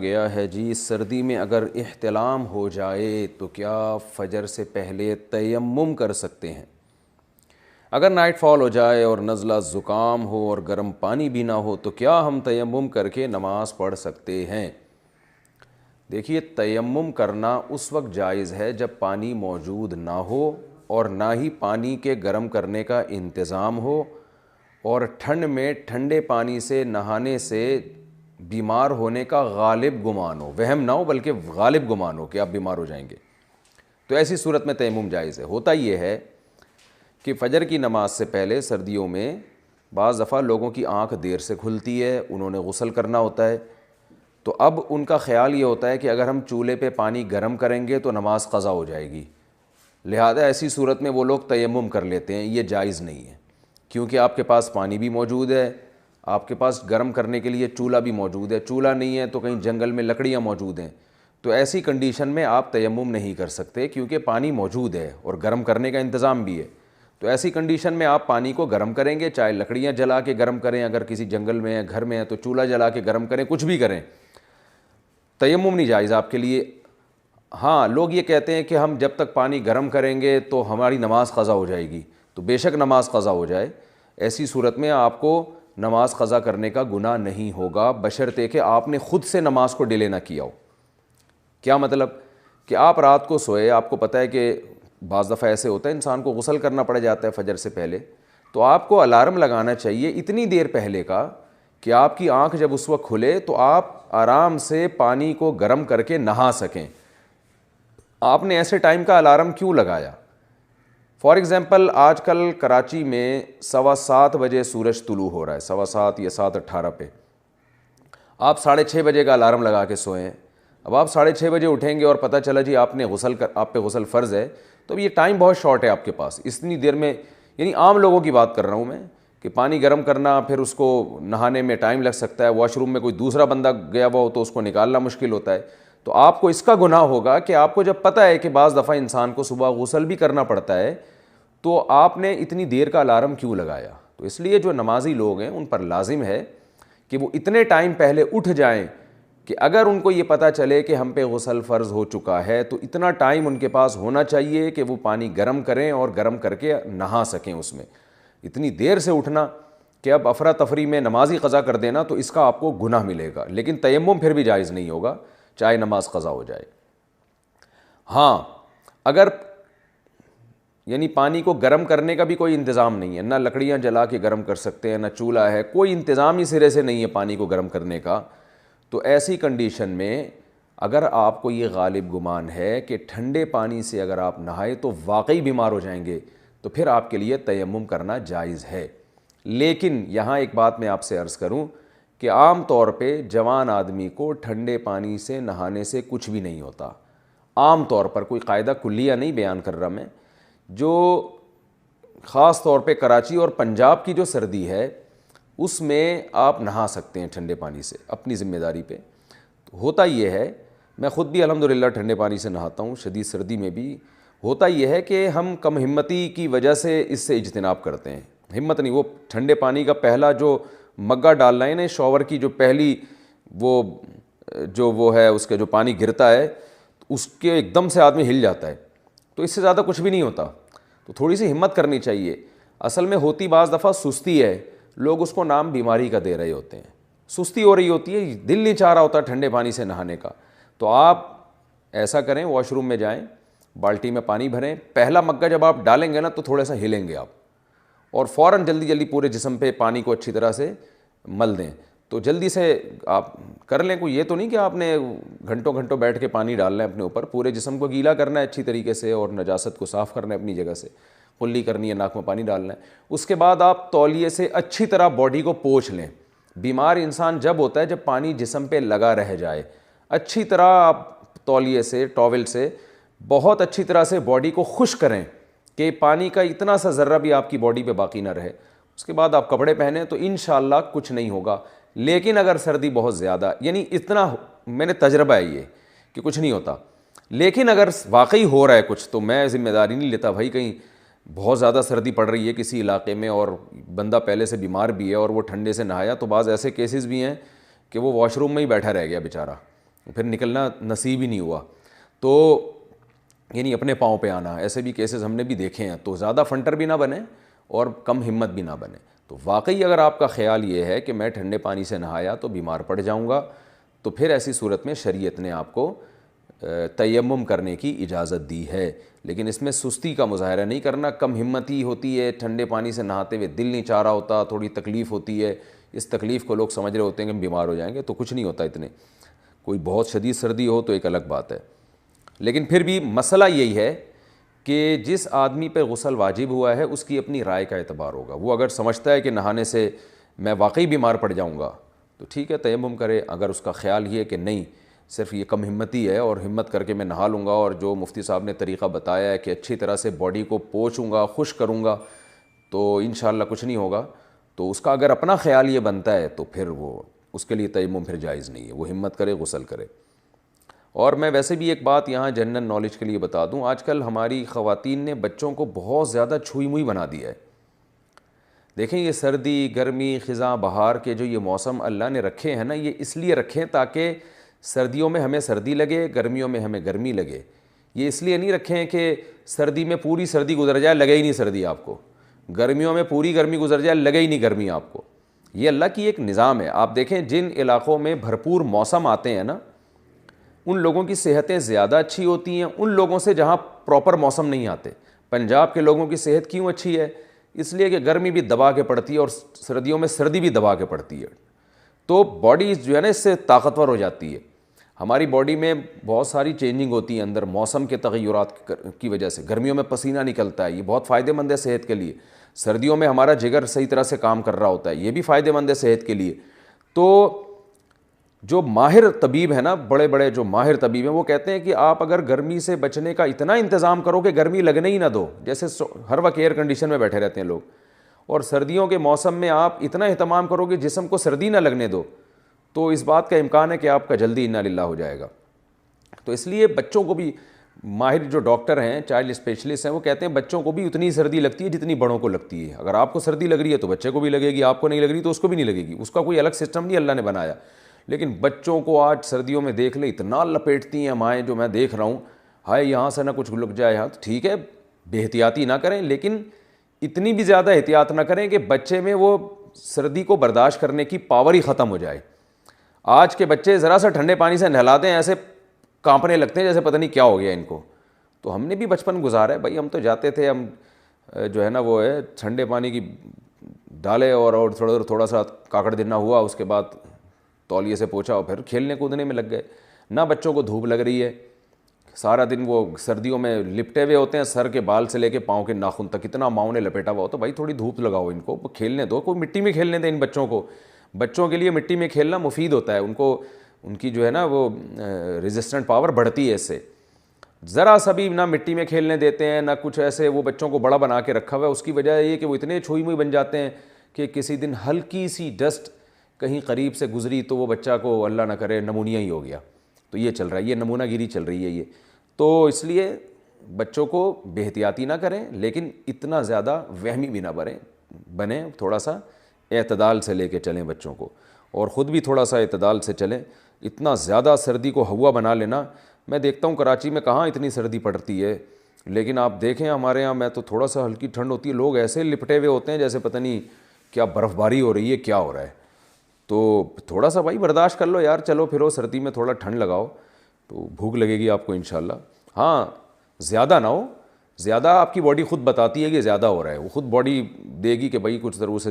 گیا ہے جی سردی میں اگر احتلام ہو جائے تو کیا فجر سے پہلے تیمم کر سکتے ہیں؟ اگر نائٹ فال ہو جائے اور نزلہ زکام ہو اور گرم پانی بھی نہ ہو تو کیا ہم تیمم کر کے نماز پڑھ سکتے ہیں؟ دیکھیے، تیمم کرنا اس وقت جائز ہے جب پانی موجود نہ ہو اور نہ ہی پانی کے گرم کرنے کا انتظام ہو، اور ٹھنڈ میں ٹھنڈے پانی سے نہانے سے بیمار ہونے کا غالب گمان ہو، وہم نہ ہو بلکہ غالب گمان ہو کہ آپ بیمار ہو جائیں گے، تو ایسی صورت میں تیمم جائز ہے۔ ہوتا یہ ہے کہ فجر کی نماز سے پہلے سردیوں میں بعض دفعہ لوگوں کی آنکھ دیر سے کھلتی ہے، انہوں نے غسل کرنا ہوتا ہے، تو اب ان کا خیال یہ ہوتا ہے کہ اگر ہم چولہے پہ پانی گرم کریں گے تو نماز قضا ہو جائے گی، لہذا ایسی صورت میں وہ لوگ تیمم کر لیتے ہیں۔ یہ جائز نہیں ہے، کیونکہ آپ کے پاس پانی بھی موجود ہے، آپ کے پاس گرم کرنے کے لیے چولہا بھی موجود ہے، چولہا نہیں ہے تو کہیں جنگل میں لکڑیاں موجود ہیں، تو ایسی کنڈیشن میں آپ تیمم نہیں کر سکتے کیونکہ پانی موجود ہے اور گرم کرنے کا انتظام بھی ہے۔ تو ایسی کنڈیشن میں آپ پانی کو گرم کریں گے، چاہے لکڑیاں جلا کے گرم کریں، اگر کسی جنگل میں ہے، گھر میں ہے تو چولہا جلا کے گرم کریں، کچھ بھی کریں، تیمم نہیں جائز آپ کے لیے۔ ہاں، لوگ یہ کہتے ہیں کہ ہم جب تک پانی گرم کریں گے تو ہماری نماز قضا ہو جائے گی، تو بے شک نماز قضا ہو جائے، ایسی صورت میں آپ کو نماز قضا کرنے کا گناہ نہیں ہوگا، بشرطے کہ آپ نے خود سے نماز کو ڈیلے نہ کیا ہو۔ کیا مطلب؟ کہ آپ رات کو سوئے، آپ کو پتہ ہے کہ بعض دفعہ ایسے ہوتا ہے انسان کو غسل کرنا پڑ جاتا ہے فجر سے پہلے، تو آپ کو الارم لگانا چاہیے اتنی دیر پہلے کا کہ آپ کی آنکھ جب اس وقت کھلے تو آپ آرام سے پانی کو گرم کر کے نہا سکیں۔ آپ نے ایسے ٹائم کا الارم کیوں لگایا؟ فار ایگزامپل آج کل کراچی میں 7:15 بجے سورج طلوع ہو رہا ہے، 7:15 یا 7:18 پہ، آپ 6:30 بجے کا الارم لگا کے سوئے ہیں۔ اب آپ 6:30 بجے اٹھیں گے اور پتہ چلا جی آپ پہ غسل فرض ہے، تو اب یہ ٹائم بہت شارٹ ہے آپ کے پاس، اتنی دیر میں، یعنی عام لوگوں کی بات کر رہا ہوں میں، کہ پانی گرم کرنا، پھر اس کو نہانے میں ٹائم لگ سکتا ہے، واش روم میں کوئی دوسرا بندہ گیا ہوا ہو تو اس کو نکالنا مشکل ہوتا ہے، تو آپ کو اس کا گناہ ہوگا کہ آپ کو جب پتہ ہے کہ بعض دفعہ انسان کو صبح غسل بھی کرنا پڑتا ہے، تو آپ نے اتنی دیر کا الارم کیوں لگایا؟ تو اس لیے جو نمازی لوگ ہیں ان پر لازم ہے کہ وہ اتنے ٹائم پہلے اٹھ جائیں کہ اگر ان کو یہ پتہ چلے کہ ہم پہ غسل فرض ہو چکا ہے تو اتنا ٹائم ان کے پاس ہونا چاہیے کہ وہ پانی گرم کریں اور گرم کر کے نہا سکیں اس میں۔ اتنی دیر سے اٹھنا کہ اب افراتفری میں نماز ہی قضا کر دینا، تو اس کا آپ کو گناہ ملے گا، لیکن تیمم پھر بھی جائز نہیں ہوگا چاہے نماز قضا ہو جائے۔ ہاں، اگر یعنی پانی کو گرم کرنے کا بھی کوئی انتظام نہیں ہے، نہ لکڑیاں جلا کے گرم کر سکتے ہیں، نہ چولہا ہے، کوئی انتظام ہی سرے سے نہیں ہے پانی کو گرم کرنے کا، تو ایسی کنڈیشن میں اگر آپ کو یہ غالب گمان ہے کہ ٹھنڈے پانی سے اگر آپ نہائے تو واقعی بیمار ہو جائیں گے، تو پھر آپ کے لیے تیمم کرنا جائز ہے۔ لیکن یہاں ایک بات میں آپ سے عرض کروں کہ عام طور پہ جوان آدمی کو ٹھنڈے پانی سے نہانے سے کچھ بھی نہیں ہوتا، عام طور پر، کوئی قاعدہ کلیہ نہیں بیان کر رہا میں، جو خاص طور پہ کراچی اور پنجاب کی جو سردی ہے اس میں آپ نہا سکتے ہیں ٹھنڈے پانی سے اپنی ذمہ داری پہ۔ ہوتا یہ ہے، میں خود بھی الحمدللہ ٹھنڈے پانی سے نہاتا ہوں شدید سردی میں بھی، ہوتا یہ ہے کہ ہم کم ہمتی کی وجہ سے اس سے اجتناب کرتے ہیں، ہمت نہیں، وہ ٹھنڈے پانی کا پہلا جو مگا ڈالنا ہے نا شاور کی جو پہلی وہ ہے اس کے جو پانی گرتا ہے اس کے ایک دم سے آدمی ہل جاتا ہے، تو اس سے زیادہ کچھ بھی نہیں ہوتا، تو تھوڑی سی ہمت کرنی چاہیے۔ اصل میں ہوتی بعض دفعہ سستی ہے، لوگ اس کو نام بیماری کا دے رہے ہوتے ہیں، سستی ہو رہی ہوتی ہے، دل نہیں چاہ رہا ہوتا ٹھنڈے پانی سے نہانے کا، تو آپ ایسا کریں، واش روم میں جائیں، بالٹی میں پانی بھریں، پہلا مگا جب آپ ڈالیں گے نا تو تھوڑا سا ہلیں گے آپ، اور فوراً جلدی جلدی پورے جسم پہ پانی کو اچھی طرح سے مل دیں، تو جلدی سے آپ کر لیں۔ کوئی یہ تو نہیں کہ آپ نے گھنٹوں گھنٹوں بیٹھ کے پانی ڈالنا ہے اپنے اوپر، پورے جسم کو گیلا کرنا ہے اچھی طریقے سے اور نجاست کو صاف کرنا ہے اپنی جگہ سے، کلی کرنی ہے، ناک میں پانی ڈالنا ہے۔ اس کے بعد آپ تولیے سے اچھی طرح باڈی کو پوچھ لیں۔ بیمار انسان جب ہوتا ہے جب پانی جسم پہ لگا رہ جائے، اچھی طرح آپ تولیے سے، ٹاول سے بہت اچھی طرح سے باڈی کو خشک کریں کہ پانی کا اتنا سا ذرہ بھی آپ کی باڈی پہ باقی نہ رہے۔ اس کے بعد آپ کپڑے پہنیں تو انشاءاللہ کچھ نہیں ہوگا، لیکن اگر سردی بہت زیادہ، یعنی اتنا میں نے تجربہ ہے یہ کہ کچھ نہیں ہوتا، لیکن اگر واقعی ہو رہا ہے کچھ تو میں ذمہ داری نہیں لیتا بھائی، کہیں بہت زیادہ سردی پڑ رہی ہے کسی علاقے میں اور بندہ پہلے سے بیمار بھی ہے اور وہ ٹھنڈے سے نہایا، تو بعض ایسے کیسز بھی ہیں کہ وہ واش روم میں ہی بیٹھا رہ گیا بیچارہ، پھر نکلنا نصیب ہی نہیں ہوا. تو یعنی اپنے پاؤں پہ آنا, ایسے بھی کیسز ہم نے بھی دیکھے ہیں. تو زیادہ فنٹر بھی نہ بنے اور کم ہمت بھی نہ بنے. تو واقعی اگر آپ کا خیال یہ ہے کہ میں ٹھنڈے پانی سے نہایا تو بیمار پڑ جاؤں گا, تو پھر ایسی صورت میں شریعت نے آپ کو تیمم کرنے کی اجازت دی ہے. لیکن اس میں سستی کا مظاہرہ نہیں کرنا. کم ہمتی ہوتی ہے, ٹھنڈے پانی سے نہاتے ہوئے دل نہیں چاہ رہا ہوتا, تھوڑی تکلیف ہوتی ہے, اس تکلیف کو لوگ سمجھ رہے ہوتے ہیں کہ ہم بیمار ہو جائیں گے. تو کچھ نہیں ہوتا اتنے. کوئی بہت شدید سردی ہو تو ایک الگ بات ہے. لیکن پھر بھی مسئلہ یہی ہے کہ جس آدمی پہ غسل واجب ہوا ہے اس کی اپنی رائے کا اعتبار ہوگا. وہ اگر سمجھتا ہے کہ نہانے سے میں واقعی بیمار پڑ جاؤں گا تو ٹھیک ہے تیمم کرے. اگر اس کا خیال یہ ہے کہ نہیں صرف یہ کم ہمتی ہے اور ہمت کر کے میں نہا لوں گا اور جو مفتی صاحب نے طریقہ بتایا ہے کہ اچھی طرح سے باڈی کو پوچھوں گا, خشک کروں گا, تو انشاءاللہ کچھ نہیں ہوگا, تو اس کا اگر اپنا خیال یہ بنتا ہے تو پھر وہ اس کے لیے تیمم پھر جائز نہیں ہے. وہ ہمت کرے, غسل کرے. اور میں ویسے بھی ایک بات یہاں جنرل نالج کے لیے بتا دوں, آج کل ہماری خواتین نے بچوں کو بہت زیادہ چھوئی موئی بنا دیا ہے. دیکھیں یہ سردی, گرمی, خزاں, بہار کے جو یہ موسم اللہ نے رکھے ہیں نا, یہ اس لیے رکھے ہیں تاکہ سردیوں میں ہمیں سردی لگے, گرمیوں میں ہمیں گرمی لگے. یہ اس لیے نہیں رکھے ہیں کہ سردی میں پوری سردی گزر جائے, لگے ہی نہیں سردی آپ کو, گرمیوں میں پوری گرمی گزر جائے, لگے ہی نہیں گرمی آپ کو. یہ اللہ کی ایک نظام ہے. آپ دیکھیں جن علاقوں میں بھرپور موسم آتے ہیں نا, ان لوگوں کی صحتیں زیادہ اچھی ہوتی ہیں ان لوگوں سے جہاں پراپر موسم نہیں آتے. پنجاب کے لوگوں کی صحت کیوں اچھی ہے؟ اس لیے کہ گرمی بھی دبا کے پڑتی ہے اور سردیوں میں سردی بھی دبا کے پڑتی ہے. تو باڈی جو ہے نا اس سے طاقتور ہو جاتی ہے. ہماری باڈی میں بہت ساری چینجنگ ہوتی ہے اندر موسم کے تغیرات کی وجہ سے. گرمیوں میں پسینہ نکلتا ہے, یہ بہت فائدہ مند ہے صحت کے لیے. سردیوں میں ہمارا جگر صحیح طرح سے کام کر رہا ہوتا ہے, یہ بھی فائدہ مند ہے صحت کے لیے. تو جو ماہر طبیب ہیں نا, بڑے بڑے جو ماہر طبیب ہیں, وہ کہتے ہیں کہ آپ اگر گرمی سے بچنے کا اتنا انتظام کرو کہ گرمی لگنے ہی نہ دو, جیسے ہر وقت ایئر کنڈیشن میں بیٹھے رہتے ہیں لوگ, اور سردیوں کے موسم میں آپ اتنا اہتمام کرو کہ جسم کو سردی نہ لگنے دو, تو اس بات کا امکان ہے کہ آپ کا جلدی انا للہ ہو جائے گا. تو اس لیے بچوں کو بھی ماہر جو ڈاکٹر ہیں, چائلڈ اسپیشلسٹ ہیں, وہ کہتے ہیں بچوں کو بھی اتنی سردی لگتی ہے جتنی بڑوں کو لگتی ہے. اگر آپ کو سردی لگ رہی ہے تو بچے کو بھی لگے گی, آپ کو نہیں لگ رہی تو اس کو بھی نہیں لگے گی. اس کا کوئی الگ سسٹم نہیں اللہ نے بنایا. لیکن بچوں کو آج سردیوں میں دیکھ لیں اتنا لپیٹتی ہیں مائیں, جو میں دیکھ رہا ہوں, ہائے یہاں سے نہ کچھ لگ جائے. ہاں تو ٹھیک ہے بے احتیاطی نہ کریں, لیکن اتنی بھی زیادہ احتیاط نہ کریں کہ بچے میں وہ سردی کو برداشت کرنے کی پاور ہی ختم ہو جائے. آج کے بچے ذرا سا ٹھنڈے پانی سے نہلاتے ہیں ایسے کانپنے لگتے ہیں جیسے پتہ نہیں کیا ہو گیا ان کو. تو ہم نے بھی بچپن گزارا ہے بھائی, ہم تو جاتے تھے, ہم جو ہے نا وہ ہے ٹھنڈے پانی کی ڈالے اور تھوڑا سا کاکڑ دینا ہوا, اس کے بعد تولیے سے پوچھا اور پھر کھیلنے کودنے میں لگ گئے. نہ بچوں کو دھوپ لگ رہی ہے, سارا دن وہ سردیوں میں لپٹے ہوئے ہوتے ہیں, سر کے بال سے لے کے پاؤں کے ناخن تک اتنا ماؤں نے لپیٹا ہوا. تو بھائی تھوڑی دھوپ لگاؤ ان کو, کھیلنے دو, کوئی مٹی میں کھیلنے دیں ان بچوں کو. بچوں کے لیے مٹی میں کھیلنا مفید ہوتا ہے, ان کو ان کی جو ہے نا وہ ریزسٹنٹ پاور بڑھتی ہے اس سے. ذرا سا بھی نہ مٹی میں کھیلنے دیتے ہیں نہ کچھ ایسے, وہ بچوں کو بڑا بنا کے رکھا ہوا ہے. اس کی وجہ یہ کہ وہ اتنے چھوئی موئی بن جاتے ہیں کہ کسی دن ہلکی سی ڈسٹ کہیں قریب سے گزری تو وہ بچہ کو اللہ نہ کرے نمونیا ہی ہو گیا. تو یہ چل رہا ہے, یہ نمونہ گیری چل رہی ہے یہ. تو اس لیے بچوں کو بے احتیاطی نہ کریں, لیکن اتنا زیادہ وہمی بھی نہ بنیں. تھوڑا سا اعتدال سے لے کے چلیں بچوں کو, اور خود بھی تھوڑا سا اعتدال سے چلیں. اتنا زیادہ سردی کو ہوا بنا لینا, میں دیکھتا ہوں کراچی میں کہاں اتنی سردی پڑتی ہے, لیکن آپ دیکھیں ہمارے یہاں میں تو تھوڑا سا ہلکی ٹھنڈ ہوتی ہے, لوگ ایسے لپٹے ہوئے ہوتے ہیں جیسے پتہ نہیں کیا برف باری ہو رہی ہے, کیا ہو رہا ہے. تو تھوڑا سا بھائی برداشت کر لو یار, چلو پھرو سردی میں تھوڑا ٹھنڈ لگاؤ تو بھوک لگے گی آپ کو انشاءاللہ. ہاں زیادہ نہ ہو, زیادہ آپ کی باڈی خود بتاتی ہے کہ زیادہ ہو رہا ہے, وہ خود باڈی دے گی کہ بھائی کچھ ضرور سے